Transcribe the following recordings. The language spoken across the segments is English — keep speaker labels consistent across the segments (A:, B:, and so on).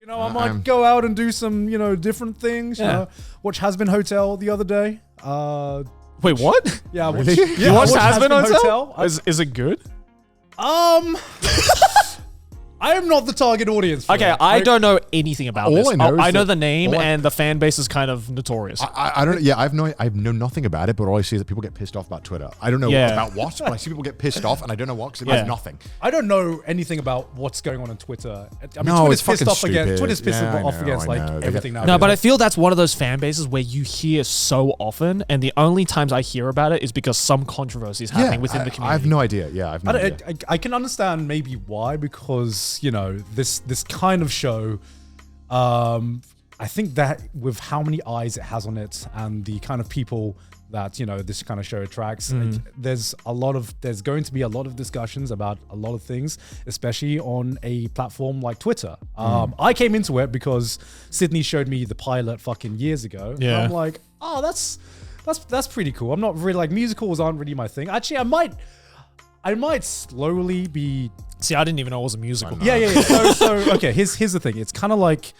A: know, I might go out and do some, different things. You know, watch Hazbin Hotel the other day.
B: Wait, what?
A: Yeah,
B: really? You watched Hazbin Hotel? Is it good?
A: I am not the target audience for
B: Okay,
A: that.
B: I don't know anything about this. I know the name,
C: all
B: and the fan base is kind of notorious.
C: I don't. Yeah, I know nothing about it, but all I see is that people get pissed off about Twitter. I don't know about what, but I see people get pissed off, and I don't know what because it means nothing.
A: I don't know anything about what's going on Twitter. I mean,
C: No,
A: Twitter's
C: it's fucking
A: pissed off
C: stupid.
A: against. Twitter's pissed
C: Yeah,
A: off against
C: I know.
A: everything now.
B: No, but I feel that's one of those fan bases where you hear so often, and the only times I hear about it is because some controversy is happening within the community.
C: I have no idea. Yeah, I've no idea.
A: I can understand maybe why, because this kind of show, I think that with how many eyes it has on it and the kind of people that this kind of show attracts, there's going to be a lot of discussions about a lot of things, especially on a platform like Twitter. I came into it because Sydney showed me the pilot fucking years ago.
B: Yeah.
A: And I'm like, oh, that's pretty cool. I'm not really like, musicals aren't really my thing. Actually, I might slowly be.
B: See, I didn't even know it was a musical.
A: Yeah. So okay, here's the thing. It's kind of like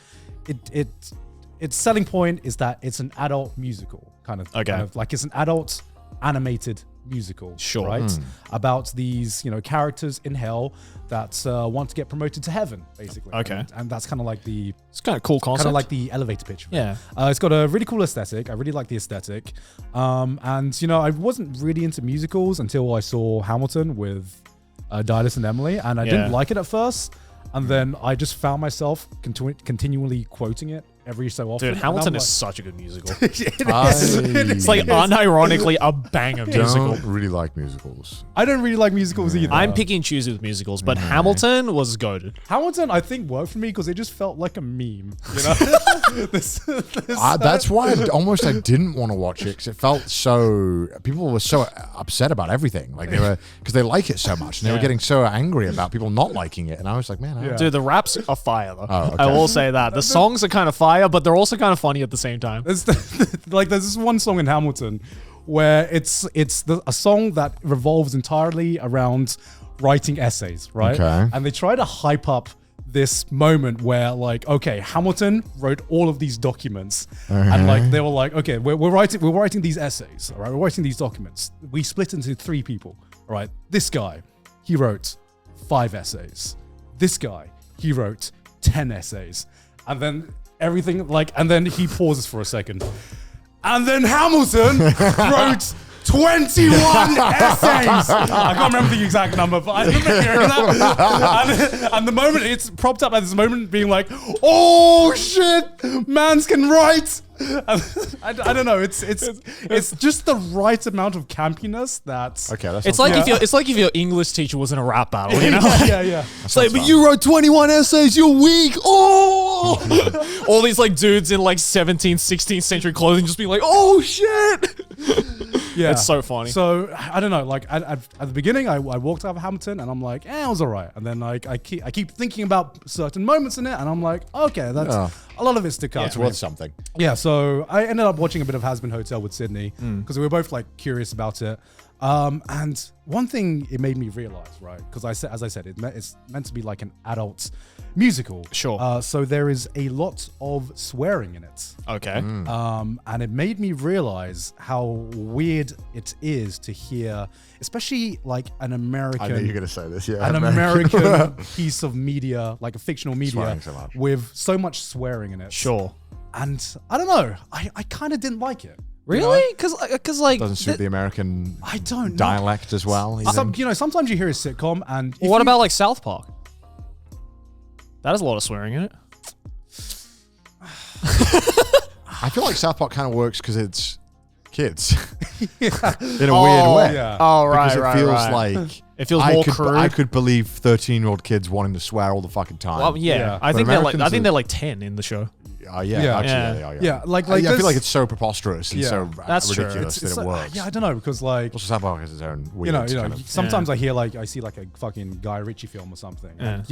A: its selling point is that it's an adult musical kind of like it's an adult animated musical.
B: Sure.
A: Right? About these, characters in hell that want to get promoted to heaven, basically.
B: Okay.
A: And that's kind of like
B: it's kind of cool concept.
A: Kind of like the elevator pitch.
B: Yeah.
A: It's got a really cool aesthetic. I really like the aesthetic. And I wasn't really into musicals until I saw Hamilton with Didas and Emily, and I didn't like it at first. And then I just found myself continually quoting it every so often.
B: Dude, Hamilton is such a good musical.
A: It's
B: like unironically a banger musical.
C: I don't really like musicals.
A: I don't really like musicals either.
B: I'm picky and choosy with musicals, but Hamilton was goated.
A: Hamilton, I think, worked for me because it just felt like a meme.
C: That's why I didn't want to watch it, because it felt so. People were so upset about everything, like they were, because they like it so much, and they were getting so angry about people not liking it, and I was like, man,
B: Dude, the raps are fire though.
C: Oh, okay.
B: I will say that the songs are kind of fire, but they're also kind of funny at the same time.
A: There's this one song in Hamilton where it's a song that revolves entirely around writing essays, right?
C: Okay.
A: And they try to hype up this moment where, like, okay, Hamilton wrote all of these documents, and like they were like, okay, we're writing these essays, all right? We're writing these documents. We split into 3 people, all right? This guy, he wrote 5 essays. This guy, he wrote 10 essays, and then everything and then he pauses for a second, and then Hamilton wrote 21 essays. I can't remember the exact number, but I remember hearing that. And the moment it's propped up at this moment being like, oh shit, mans can write. I don't know. It's just the right amount of campiness that's
C: okay. That's
B: it's like if your English teacher was in a rap battle, you know?
A: yeah.
B: It's like, but you wrote 21 essays, you're weak. Oh, all these like dudes in like 17th, 16th century clothing just being like, oh shit.
A: Yeah,
B: it's so funny.
A: So I don't know. Like at the beginning, I walked out of Hamilton and I'm like, it was alright. And then like I keep thinking about certain moments in it, and I'm like, okay, that's a lot of it's to cut.
C: It's worth something.
A: Yeah. So I ended up watching a bit of Hazbin Hotel with Sydney because we were both like curious about it. And one thing it made me realize, right? Because as I said, it's meant to be like an adult musical.
B: Sure.
A: So there is a lot of swearing in it.
B: Okay.
A: And it made me realize how weird it is to hear, especially like an American.
C: I know you're going to say this, yeah.
A: An American piece of media, like a fictional media,
C: so much.
A: with so much swearing in it.
B: Sure.
A: And I don't know. I kind of didn't like it.
B: Really? Because like
C: doesn't suit the American
A: don't
C: dialect as well.
A: Sometimes you hear a sitcom, and
B: what about like South Park? That has a lot of swearing in it.
C: I feel like South Park kind of works because it's kids in a weird way.
A: Yeah.
B: Oh, right,
C: because it feels like
B: it feels more crude.
C: I could believe 13-year-old kids wanting to swear all the fucking time.
B: Well, yeah. I think they're like 10 in the show.
A: Yeah, like
C: I feel like it's so preposterous and so ridiculous that it works.
A: Yeah, I don't know, because like
C: also South Park has its own weird.
A: Sometimes I see like a fucking Guy Ritchie film or something. And,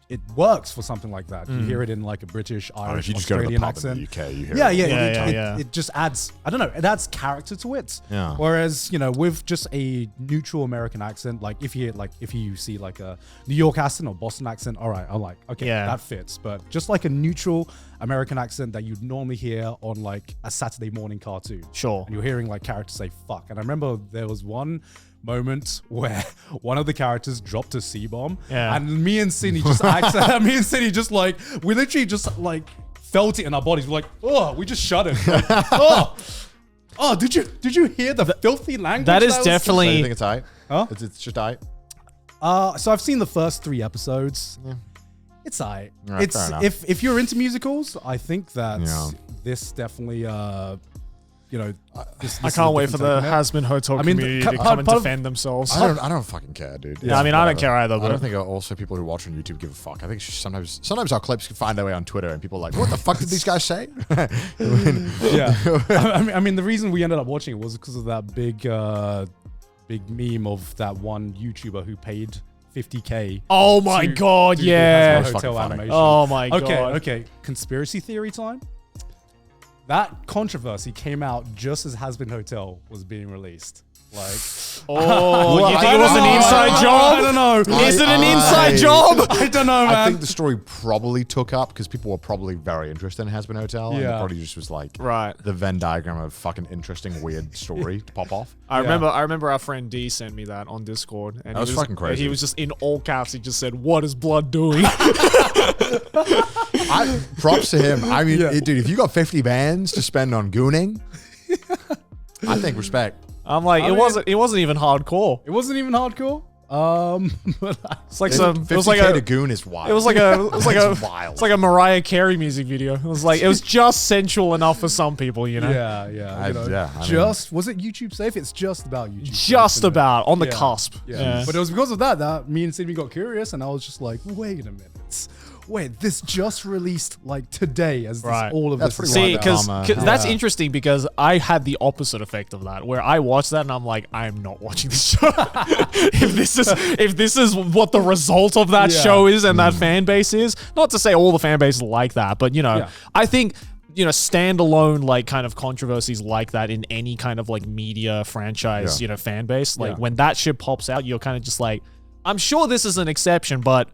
A: it works for something like that. You hear it in like a British, Irish,
C: if you just go to the
A: Australian
C: pub
A: accent.
C: in the UK, you hear
A: Yeah,
C: it.
A: yeah, it just adds, I don't know, it adds character to it.
C: Yeah.
A: Whereas, with just a neutral American accent, like if you see like a New York accent or Boston accent, all right, I'm like, okay, that fits. But just like a neutral American accent that you'd normally hear on like a Saturday morning cartoon.
B: Sure.
A: And you're hearing like characters say fuck. And I remember there was one moment where one of the characters dropped a C-bomb, and me and Cindy just we literally just like felt it in our bodies. We're like, oh, we just shuddered. Like, oh, did you hear the filthy language?
B: That is
C: So
B: definitely.
C: you think it's aight?
A: Huh?
C: It's just aight?
A: So I've seen the first 3 episodes. Yeah. It's aight.
C: Right,
A: It's
C: fair enough.
A: if you're into musicals, I think that
C: Yeah.
A: this definitely this
B: I
A: is
B: can't
A: a
B: wait for
A: different
B: the
A: take on it.
B: Hazbin Hotel
A: I mean,
B: community
A: the-
B: to
A: part-
B: come and
A: part of-
B: defend themselves.
C: I don't fucking care, dude.
B: Yeah, I mean, I don't care either,
C: I
B: but-
C: don't think also people who watch on YouTube give a fuck. I think it's just sometimes our clips can find their way on Twitter and people are like, what the fuck did these guys say?
A: Yeah. I mean, the reason we ended up watching it was because of that big meme of that one YouTuber who paid $50K.
B: Oh my
A: to
B: god,
A: do the
B: yeah.
A: Hazbin
C: That's
A: Hotel
C: fucking funny.
A: animation.
B: Oh my god.
A: Okay. Conspiracy theory time. That controversy came out just as Hazbin Hotel was being released. Like,
B: Oh,
C: Well,
B: you
C: I
B: think it
C: don't
B: was an
C: know.
B: inside job?
A: I don't know.
B: Is it an inside job?
A: I don't know, man.
C: I think the story probably took up because people were probably very interested in Hazbin Hotel. And it
A: Yeah.
C: probably just was like
B: Right.
C: the Venn diagram of fucking interesting, weird story to pop off.
B: I remember our friend D sent me that on Discord, and
C: That was fucking crazy.
B: He was just in all caps. He just said, "What is blood doing?"
C: Props to him. I mean,
A: Yeah.
C: dude, if you got 50 bands to spend on gooning, I think respect.
B: I'm like,
A: I
B: it
A: mean-
B: wasn't even hardcore.
A: It wasn't even hardcore.
B: It's like some. It was like
C: 50K to
B: a.
C: goon is wild.
B: It was like a.
C: It's wild.
B: It's like a Mariah Carey music video. It was just sensual enough for some people, you know.
A: Yeah.
C: I mean-
A: Just was it YouTube safe? It's just about YouTube. safe,
B: Just
A: isn't it?
B: about on the
A: Yeah.
B: cusp.
A: Yeah. But it was because of that me and Sidney got curious, and I was just like, wait a minute. Wait, this just released like today as this,
B: Right.
A: all of
C: That's
A: this.
C: pretty
A: is
C: wild.
B: See, because that's
A: Yeah.
B: interesting because I had the opposite effect of that, where I watched that and I'm like, I'm not watching this show. if this is what the result of that
A: Yeah.
B: show is and that fan base is, not to say all the fan base is like that, but
A: Yeah.
B: I think standalone like kind of controversies like that in any kind of like media franchise, fan base, like
A: Yeah.
B: when that shit pops out, you're kind of just like, I'm sure this is an exception, but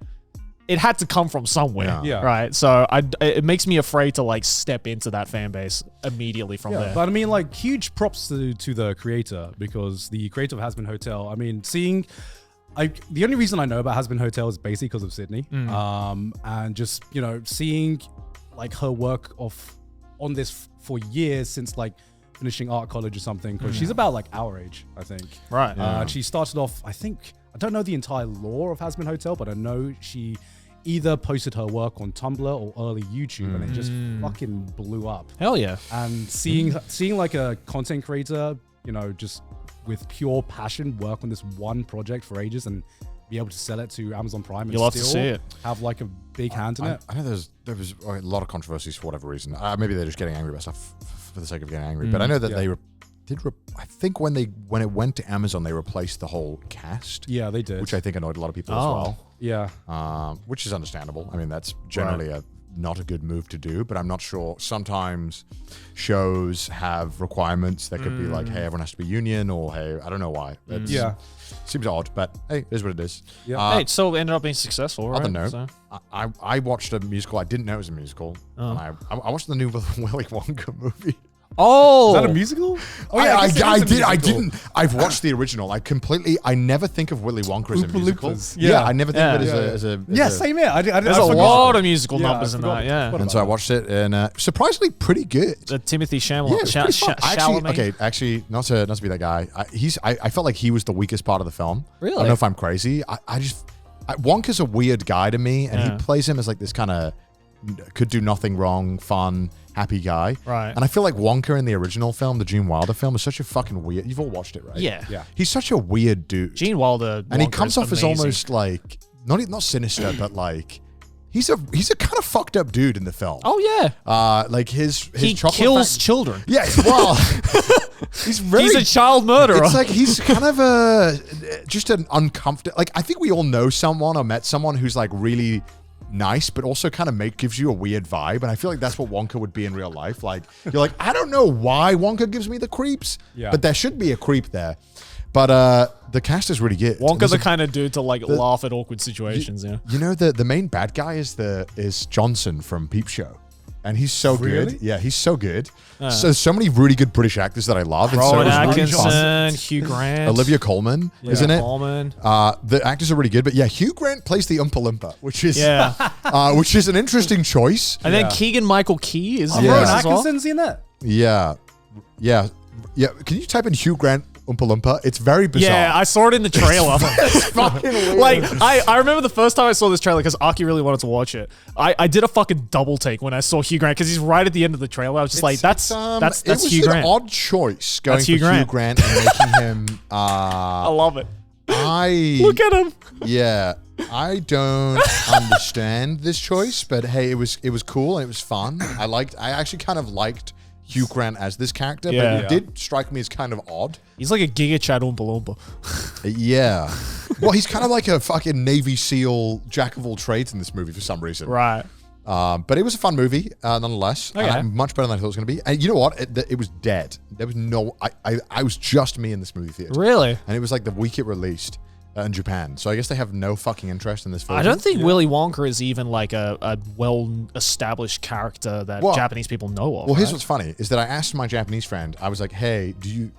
B: it had to come from somewhere,
A: Yeah.
B: right? So it makes me afraid to like step into that fan base immediately from there.
A: But I mean, like, huge props to the creator, because the creator of Hazbin Hotel, I mean, the only reason I know about Hazbin Hotel is basically because of Sydney. And just, seeing like her work on this for years since like finishing art college or something, because she's about like our age, I think.
B: Right.
A: And she started off, I don't know the entire lore of Hazbin Hotel, but I know she either posted her work on Tumblr or early YouTube, and it just fucking blew up.
B: Hell yeah.
A: And seeing like a content creator, just with pure passion work on this one project for ages and be able to sell it to Amazon Prime and
B: You'll have to
A: still
B: see it.
A: have like a big hand in it.
C: I know there was a lot of controversies for whatever reason. Maybe they're just getting angry about stuff for the sake of getting angry. But I know that they I think when it went to Amazon, they replaced the whole cast.
A: Yeah, they did.
C: Which I think annoyed a lot of people as
B: Oh.
C: well.
A: Yeah.
C: Which is understandable. I mean, that's generally not a good move to do, but I'm not sure. Sometimes shows have requirements that could be like, hey, everyone has to be union, or hey, I don't know why. It's, seems odd, but hey, it is what it is.
A: Yeah.
B: Hey, it still ended up being successful, right?
C: Other note,
B: So-
C: I watched a musical. I didn't know it was a musical. And I watched the new Willy Wonka movie.
B: Oh,
A: Is that a musical? Oh,
C: I
A: guess it is a
C: did. I
A: musical.
C: didn't. I've watched the original. I never think of Willy Wonka as a
A: Oompa
C: musical.
A: Loompas.
C: Yeah,
A: Yeah.
C: I never think of it as a.
A: Yeah, same here.
B: There's a lot of musical numbers in that, yeah.
C: And so I watched it, and surprisingly pretty good.
B: Timothy
C: Yeah,
B: Chalamet.
C: it's pretty fun. Actually, not to be that guy. I felt like he was the weakest part of the film.
B: Really?
C: I don't know if I'm crazy. Wonka's a weird guy to me, and he plays him as like this kind of could do nothing wrong, fun, happy guy.
B: Right.
C: And I feel like Wonka in the original film, the Gene Wilder film, is such a fucking weird. You've all watched it, right?
B: Yeah.
A: Yeah.
C: He's such a weird dude.
B: Gene Wilder.
C: And he
B: Wonka
C: comes
B: is
C: off as
B: amazing.
C: almost like not sinister, but like he's a kind of fucked up dude in the film.
B: Oh yeah.
C: Like his
B: He
C: chocolate
B: kills
C: fact-
B: children.
C: Yeah, well, he's very.
B: He's a child murderer.
C: It's like he's kind of just an uncomfortable. Like I think we all know someone or met someone who's like really nice, but also kind of gives you a weird vibe. And I feel like that's what Wonka would be in real life. Like, you're like, I don't know why Wonka gives me the creeps, but there should be a creep there. But the cast is really good.
B: Wonka's the kind of dude to like laugh at awkward situations.
C: You know, the main bad guy is Johnson from Peep Show. And he's so good. Yeah, he's so good. So many really good British actors that I love. And
B: Rowan
C: so
B: Atkinson, Hugh Grant.
C: Olivia Colman, isn't it?
B: Colman.
C: The actors are really good. But yeah, Hugh Grant plays the Oompa Loompa, which is an interesting choice.
B: And then Keegan-Michael Key is
A: Rowan Atkinson's in that.
C: Yeah. Can you type in Hugh Grant Oompa Loompa? It's very bizarre.
B: Yeah, I saw it in the trailer.
C: It's fucking weird.
B: Like, I remember the first time I saw this trailer because Aki really wanted to watch it. I did a fucking double take when I saw Hugh Grant because he's right at the end of the trailer. I was just like, that's Hugh Grant.
C: It was an odd choice going for Hugh Grant and making him.
B: I love it.
C: Look
B: at him.
C: Yeah, I don't understand this choice, but hey, it was cool and it was fun. I actually kind of liked Hugh Grant as this character, but it did strike me as kind of odd.
B: He's like a Giga Chad Oompa Loompa.
C: Yeah. Well, he's kind of like a fucking Navy SEAL jack of all trades in this movie for some reason.
B: Right.
C: But it was a fun movie, nonetheless.
B: Okay.
C: Much better than I thought it was going to be. And you know what? It was dead. There was no... I was just me in this movie theater.
B: Really?
C: And it was like the week it released in Japan. So I guess they have no fucking interest in this film.
B: I don't think Willy Wonka is even like a well-established character that Japanese people know of.
C: Well, here's what's funny, is that I asked my Japanese friend, I was like, hey, do you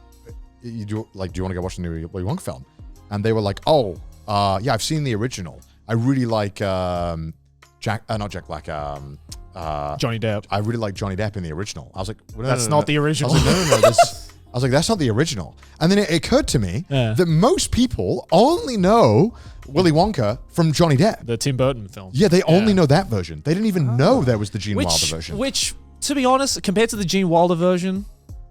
C: want to go watch the new Willy Wonka film? And they were like, yeah, I've seen the original. I really like not Jack Black,
B: Johnny Depp.
C: I really like Johnny Depp in the original. I was like,
B: that's not the original.
C: I was like, no. I was like, that's not the original. And then it occurred to me that most people only know Willy Wonka from Johnny Depp.
B: The Tim Burton film.
C: Yeah, they only know that version. They didn't even know there was the Gene Wilder version.
B: Which, to be honest, compared to the Gene Wilder version,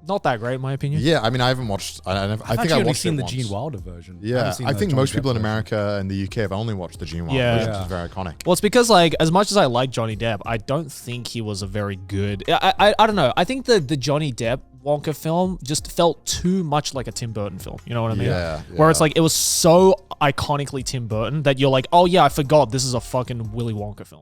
B: not that great in my opinion.
C: Yeah, I mean, I haven't watched... I think I watched
A: seen
C: it
A: the
C: once.
A: Gene Wilder version.
C: Yeah, I think most people in America and the UK have only watched the Gene Wilder version, which is very iconic.
B: Well, it's because, like, as much as I like Johnny Depp, I don't think he was a very good... I don't know. I think the Johnny Depp Wonka film just felt too much like a Tim Burton film. You know what I mean?
C: Yeah.
B: Where it's like, it was so iconically Tim Burton that you're like, oh yeah, I forgot this is a fucking Willy Wonka film.